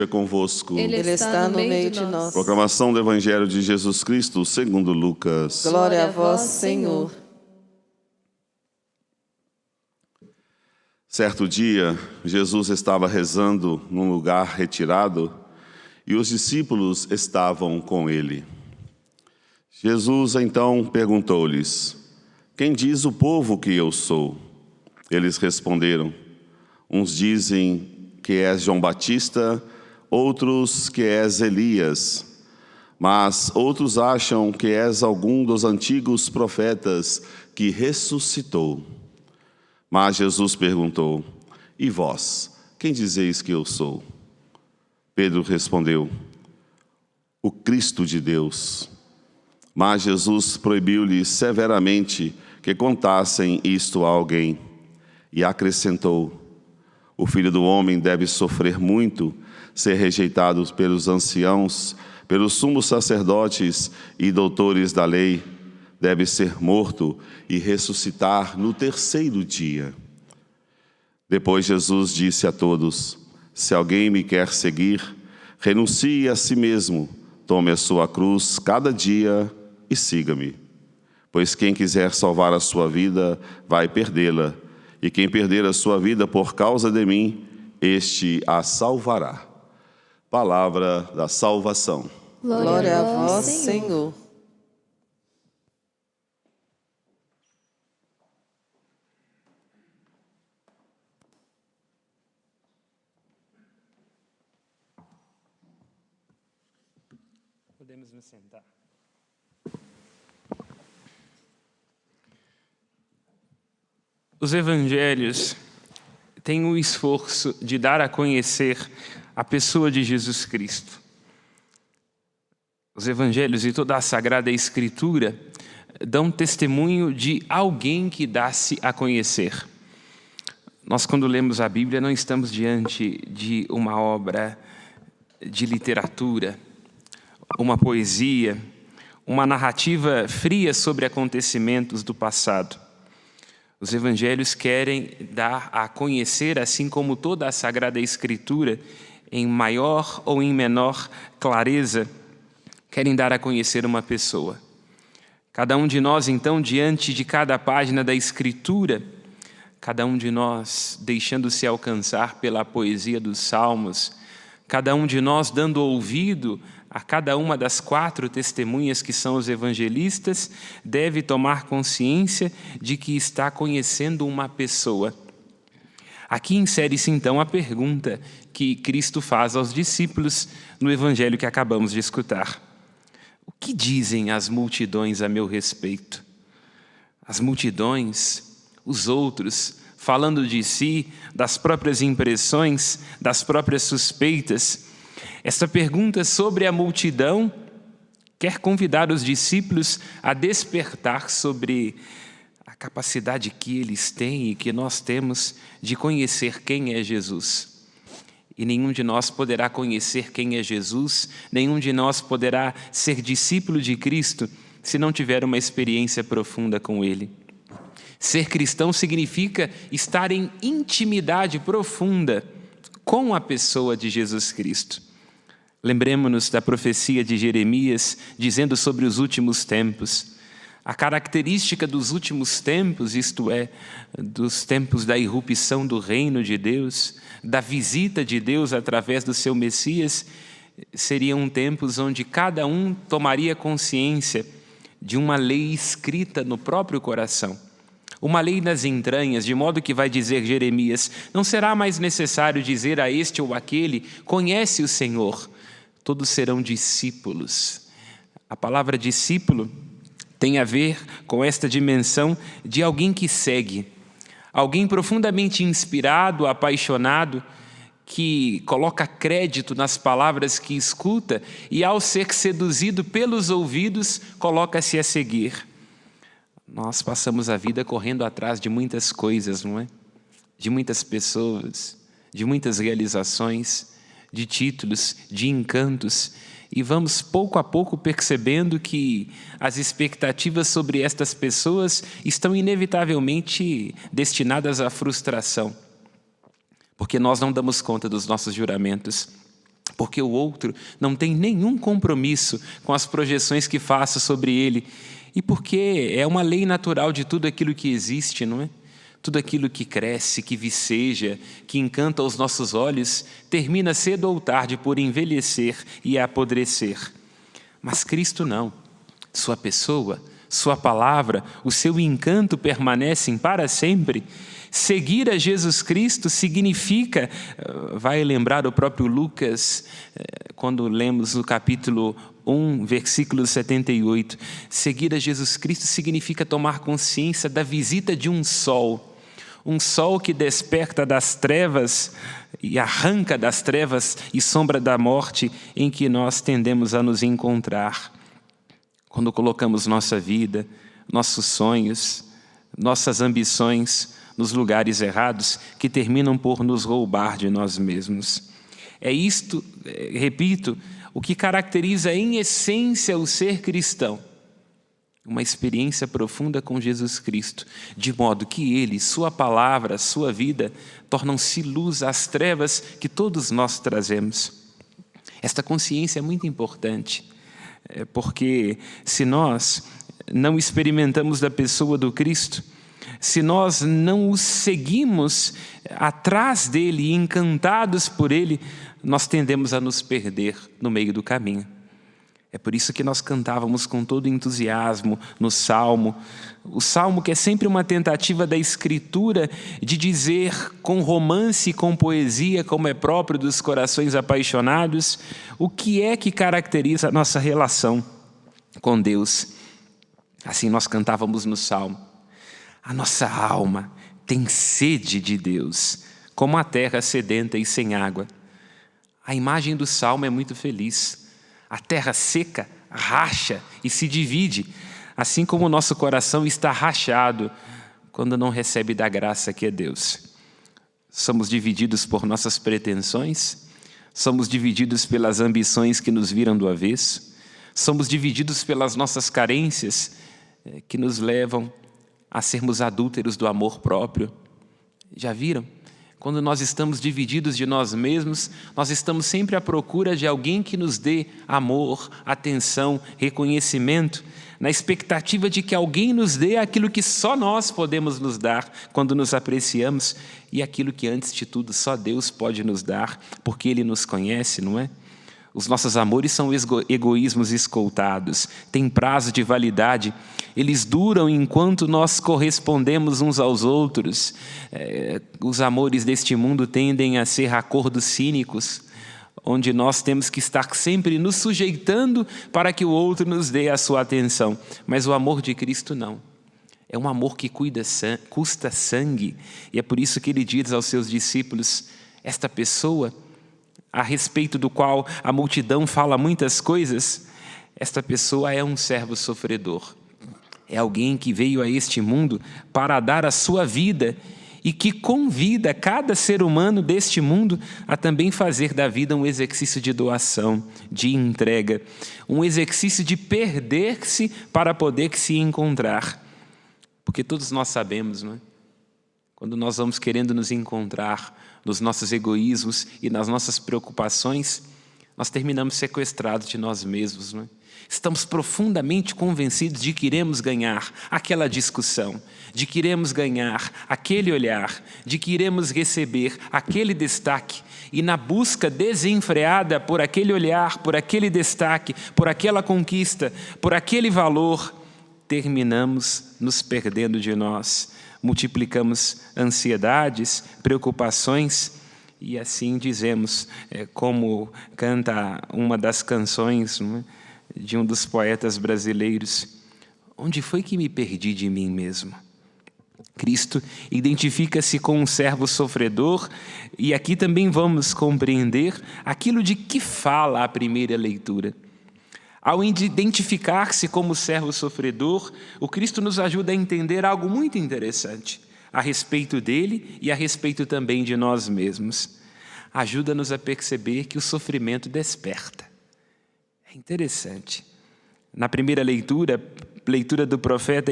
É convosco. Ele está no meio de nós. Proclamação do Evangelho de Jesus Cristo segundo Lucas. Glória a vós, Senhor. Certo dia, Jesus estava rezando num lugar retirado e os discípulos estavam com ele. Jesus então perguntou-lhes: quem diz o povo que eu sou? Eles responderam: uns dizem que és João Batista, outros que és Elias, mas outros acham que és algum dos antigos profetas que ressuscitou. Mas Jesus perguntou: e vós, quem dizeis que eu sou? Pedro respondeu: o Cristo de Deus. Mas Jesus proibiu-lhes severamente que contassem isto a alguém, e acrescentou: o Filho do Homem deve sofrer muito, ser rejeitado pelos anciãos, pelos sumos sacerdotes e doutores da lei, deve ser morto e ressuscitar no terceiro dia. Depois Jesus disse a todos: se alguém me quer seguir, renuncie a si mesmo, tome a sua cruz cada dia e siga-me. Pois quem quiser salvar a sua vida, vai perdê-la, e quem perder a sua vida por causa de mim, este a salvará. Palavra da salvação. Glória a vós, Senhor. Podemos nos sentar. Os evangelhos têm o esforço de dar a conhecer a pessoa de Jesus Cristo. Os evangelhos e toda a Sagrada Escritura dão testemunho de alguém que dá-se a conhecer. Nós, quando lemos a Bíblia, não estamos diante de uma obra de literatura, uma poesia, uma narrativa fria sobre acontecimentos do passado. Os evangelhos querem dar a conhecer, assim como toda a Sagrada Escritura, em maior ou em menor clareza, querem dar a conhecer uma pessoa. Cada um de nós, então, diante de cada página da Escritura, cada um de nós deixando-se alcançar pela poesia dos Salmos, cada um de nós dando ouvido a cada uma das 4 testemunhas que são os evangelistas, deve tomar consciência de que está conhecendo uma pessoa. Aqui insere-se então a pergunta que Cristo faz aos discípulos no evangelho que acabamos de escutar. O que dizem as multidões a meu respeito? As multidões, os outros, falando de si, das próprias impressões, das próprias suspeitas. Esta pergunta sobre a multidão quer convidar os discípulos a despertar sobre a capacidade que eles têm e que nós temos de conhecer quem é Jesus. E nenhum de nós poderá conhecer quem é Jesus, nenhum de nós poderá ser discípulo de Cristo se não tiver uma experiência profunda com Ele. Ser cristão significa estar em intimidade profunda com a pessoa de Jesus Cristo. Lembremos-nos da profecia de Jeremias, dizendo sobre os últimos tempos. A característica dos últimos tempos, isto é, dos tempos da irrupção do reino de Deus, da visita de Deus através do seu Messias, seriam tempos onde cada um tomaria consciência de uma lei escrita no próprio coração. Uma lei nas entranhas, de modo que vai dizer Jeremias, não será mais necessário dizer a este ou aquele, conhece o Senhor. Todos serão discípulos. A palavra discípulo tem a ver com esta dimensão de alguém que segue. Alguém profundamente inspirado, apaixonado, que coloca crédito nas palavras que escuta e, ao ser seduzido pelos ouvidos, coloca-se a seguir. Nós passamos a vida correndo atrás de muitas coisas, não é? De muitas pessoas, de muitas realizações, de títulos, de encantos, e vamos pouco a pouco percebendo que as expectativas sobre estas pessoas estão inevitavelmente destinadas à frustração, porque nós não damos conta dos nossos juramentos. porque o outro não tem nenhum compromisso com as projeções que faço sobre ele, e porque é uma lei natural de tudo aquilo que existe, não é? Tudo aquilo que cresce, que viceja, que encanta os nossos olhos, termina cedo ou tarde por envelhecer e apodrecer. Mas Cristo não. Sua pessoa, sua palavra, o seu encanto permanecem para sempre. Seguir a Jesus Cristo significa, vai lembrar o próprio Lucas, quando lemos no capítulo 1, versículo 78, seguir a Jesus Cristo significa tomar consciência da visita de um sol que desperta das trevas e arranca das trevas e sombra da morte em que nós tendemos a nos encontrar. Quando colocamos nossa vida, nossos sonhos, nossas ambições nos lugares errados que terminam por nos roubar de nós mesmos. É isto, repito, o que caracteriza em essência o ser cristão. Uma experiência profunda com Jesus Cristo, de modo que Ele, Sua palavra, Sua vida, tornam-se luz às trevas que todos nós trazemos. Esta consciência é muito importante, porque se nós não experimentamos da pessoa do Cristo, se nós não o seguimos atrás dele, encantados por ele, nós tendemos a nos perder no meio do caminho. É por isso que nós cantávamos com todo entusiasmo no Salmo. O Salmo que é sempre uma tentativa da Escritura de dizer com romance e com poesia, como é próprio dos corações apaixonados, o que é que caracteriza a nossa relação com Deus. Assim nós cantávamos no Salmo. A nossa alma tem sede de Deus, como a terra sedenta e sem água. A imagem do Salmo é muito feliz. A terra seca racha e se divide, assim como o nosso coração está rachado quando não recebe da graça que é Deus. Somos divididos por nossas pretensões, somos divididos pelas ambições que nos viram do avesso, somos divididos pelas nossas carências que nos levam a sermos adúlteros do amor próprio. Já viram? Quando nós estamos divididos de nós mesmos, nós estamos sempre à procura de alguém que nos dê amor, atenção, reconhecimento, na expectativa de que alguém nos dê aquilo que só nós podemos nos dar quando nos apreciamos e aquilo que, antes de tudo, só Deus pode nos dar, porque Ele nos conhece, não é? Os nossos amores são egoísmos escoltados, têm prazo de validade, eles duram enquanto nós correspondemos uns aos outros. Os amores deste mundo tendem a ser acordos cínicos, onde nós temos que estar sempre nos sujeitando para que o outro nos dê a sua atenção. Mas o amor de Cristo não. É um amor que custa sangue, e é por isso que Ele diz aos seus discípulos, esta pessoa a respeito do qual a multidão fala muitas coisas, esta pessoa é um servo sofredor. É alguém que veio a este mundo para dar a sua vida e que convida cada ser humano deste mundo a também fazer da vida um exercício de doação, de entrega, um exercício de perder-se para poder se encontrar. Porque todos nós sabemos, não é? Quando nós vamos querendo nos encontrar nos nossos egoísmos e nas nossas preocupações, nós terminamos sequestrados de nós mesmos, não é? Estamos profundamente convencidos de que iremos ganhar aquela discussão, de que iremos ganhar aquele olhar, de que iremos receber aquele destaque, e na busca desenfreada por aquele olhar, por aquele destaque, por aquela conquista, por aquele valor, terminamos nos perdendo de nós. Multiplicamos ansiedades, preocupações e assim dizemos, como canta uma das canções, não é, de um dos poetas brasileiros, onde foi que me perdi de mim mesmo? Cristo identifica-se com um servo sofredor e aqui também vamos compreender aquilo de que fala a primeira leitura. Ao identificar-se como servo sofredor, o Cristo nos ajuda a entender algo muito interessante a respeito dele e a respeito também de nós mesmos. Ajuda-nos a perceber que o sofrimento desperta. É interessante. Na primeira leitura do profeta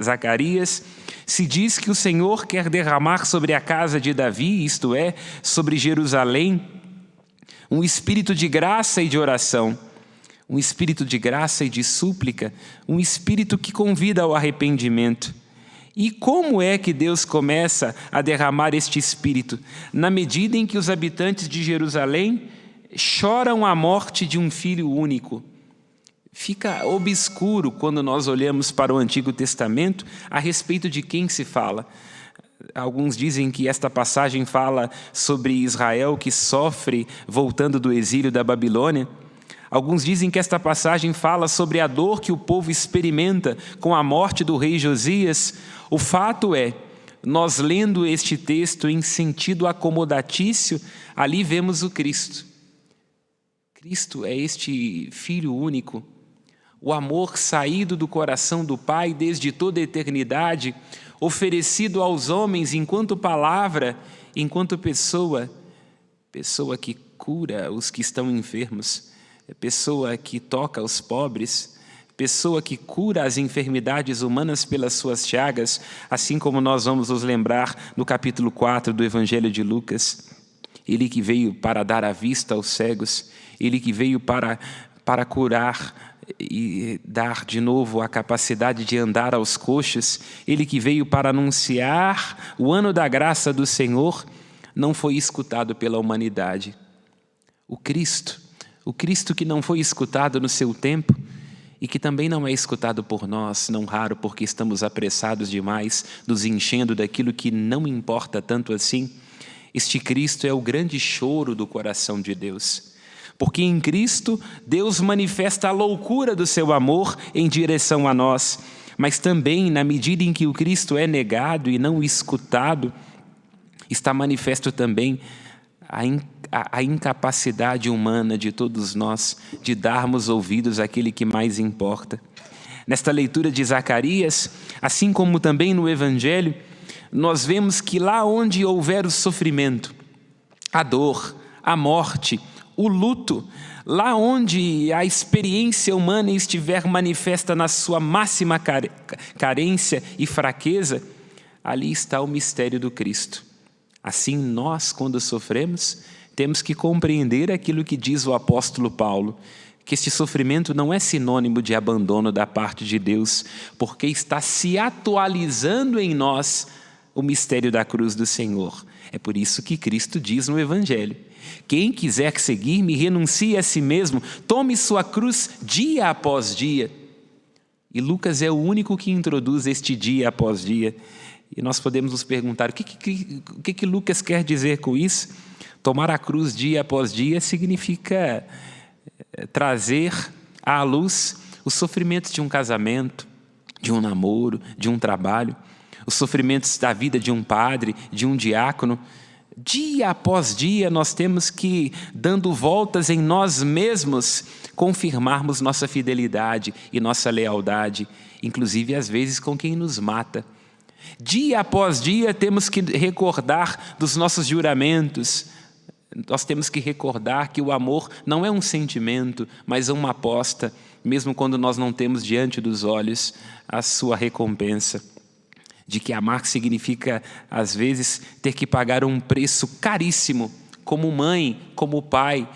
Zacarias, se diz que o Senhor quer derramar sobre a casa de Davi, isto é, sobre Jerusalém, um espírito de graça e de oração, um espírito de graça e de súplica, um espírito que convida ao arrependimento. E como é que Deus começa a derramar este espírito? Na medida em que os habitantes de Jerusalém choram a morte de um filho único. Fica obscuro quando nós olhamos para o Antigo Testamento a respeito de quem se fala. Alguns dizem que esta passagem fala sobre Israel que sofre voltando do exílio da Babilônia. Alguns dizem que esta passagem fala sobre a dor que o povo experimenta com a morte do rei Josias. O fato é, nós lendo este texto em sentido acomodatício, ali vemos o Cristo. Cristo é este Filho único, o amor saído do coração do Pai desde toda a eternidade, oferecido aos homens enquanto palavra, enquanto pessoa que cura os que estão enfermos, pessoa que toca os pobres, pessoa que cura as enfermidades humanas pelas suas chagas, assim como nós vamos nos lembrar no capítulo 4 do Evangelho de Lucas. Ele que veio para dar a vista aos cegos, ele que veio para curar e dar de novo a capacidade de andar aos coxos, ele que veio para anunciar o ano da graça do Senhor, não foi escutado pela humanidade. O Cristo que não foi escutado no seu tempo e que também não é escutado por nós, não raro porque estamos apressados demais, nos enchendo daquilo que não importa tanto assim. Este Cristo é o grande choro do coração de Deus. Porque em Cristo, Deus manifesta a loucura do seu amor em direção a nós, mas também, na medida em que o Cristo é negado e não escutado, está manifesto também a incapacidade humana de todos nós de darmos ouvidos àquele que mais importa. Nesta leitura de Zacarias, assim como também no Evangelho, nós vemos que lá onde houver o sofrimento, a dor, a morte, o luto, lá onde a experiência humana estiver manifesta na sua máxima carência e fraqueza, ali está o mistério do Cristo. Assim, nós, quando sofremos, temos que compreender aquilo que diz o apóstolo Paulo, que este sofrimento não é sinônimo de abandono da parte de Deus, porque está se atualizando em nós o mistério da cruz do Senhor. É por isso que Cristo diz no Evangelho: quem quiser seguir-me, renuncie a si mesmo, tome sua cruz dia após dia. E Lucas é o único que introduz este dia após dia. E nós podemos nos perguntar, o que Lucas quer dizer com isso? Tomar a cruz dia após dia significa trazer à luz os sofrimentos de um casamento, de um namoro, de um trabalho, os sofrimentos da vida de um padre, de um diácono. Dia após dia nós temos que, dando voltas em nós mesmos, confirmarmos nossa fidelidade e nossa lealdade, inclusive às vezes com quem nos mata. Dia após dia temos que recordar dos nossos juramentos. Nós temos que recordar que o amor não é um sentimento, mas uma aposta, mesmo quando nós não temos diante dos olhos a sua recompensa. De que amar significa, às vezes, ter que pagar um preço caríssimo, como mãe, como pai,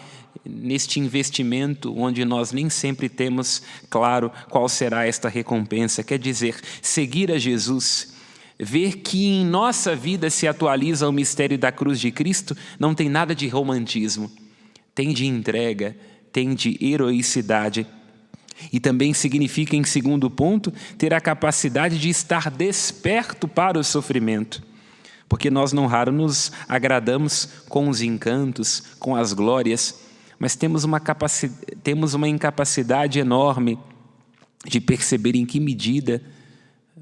neste investimento onde nós nem sempre temos claro qual será esta recompensa. Quer dizer, seguir a Jesus, ver que em nossa vida se atualiza o mistério da cruz de Cristo, não tem nada de romantismo, tem de entrega, tem de heroicidade. E também significa, em segundo ponto, ter a capacidade de estar desperto para o sofrimento. Porque nós não raro nos agradamos com os encantos, com as glórias, mas temos uma incapacidade enorme de perceber em que medida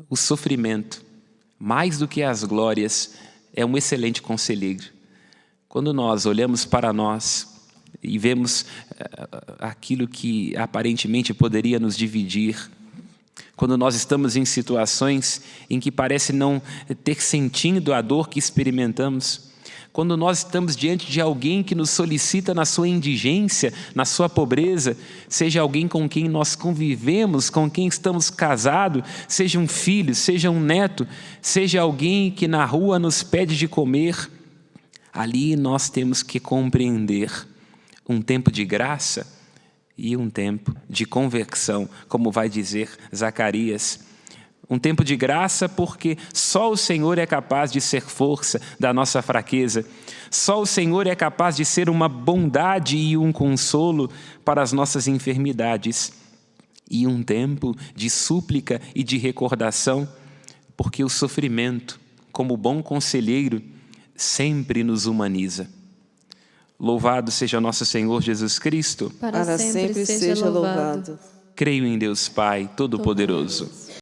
o sofrimento, mais do que as glórias, é um excelente conselheiro. Quando nós olhamos para nós e vemos aquilo que aparentemente poderia nos dividir, quando nós estamos em situações em que parece não ter sentido a dor que experimentamos, quando nós estamos diante de alguém que nos solicita na sua indigência, na sua pobreza, seja alguém com quem nós convivemos, com quem estamos casados, seja um filho, seja um neto, seja alguém que na rua nos pede de comer, ali nós temos que compreender Um tempo de graça e um tempo de conversão, como vai dizer Zacarias. Um tempo de graça porque só o Senhor é capaz de ser força da nossa fraqueza. Só o Senhor é capaz de ser uma bondade e um consolo para as nossas enfermidades. E um tempo de súplica e de recordação, porque o sofrimento, como bom conselheiro, sempre nos humaniza. Louvado seja nosso Senhor Jesus Cristo. Para sempre seja louvado. Creio em Deus Pai Todo-Poderoso,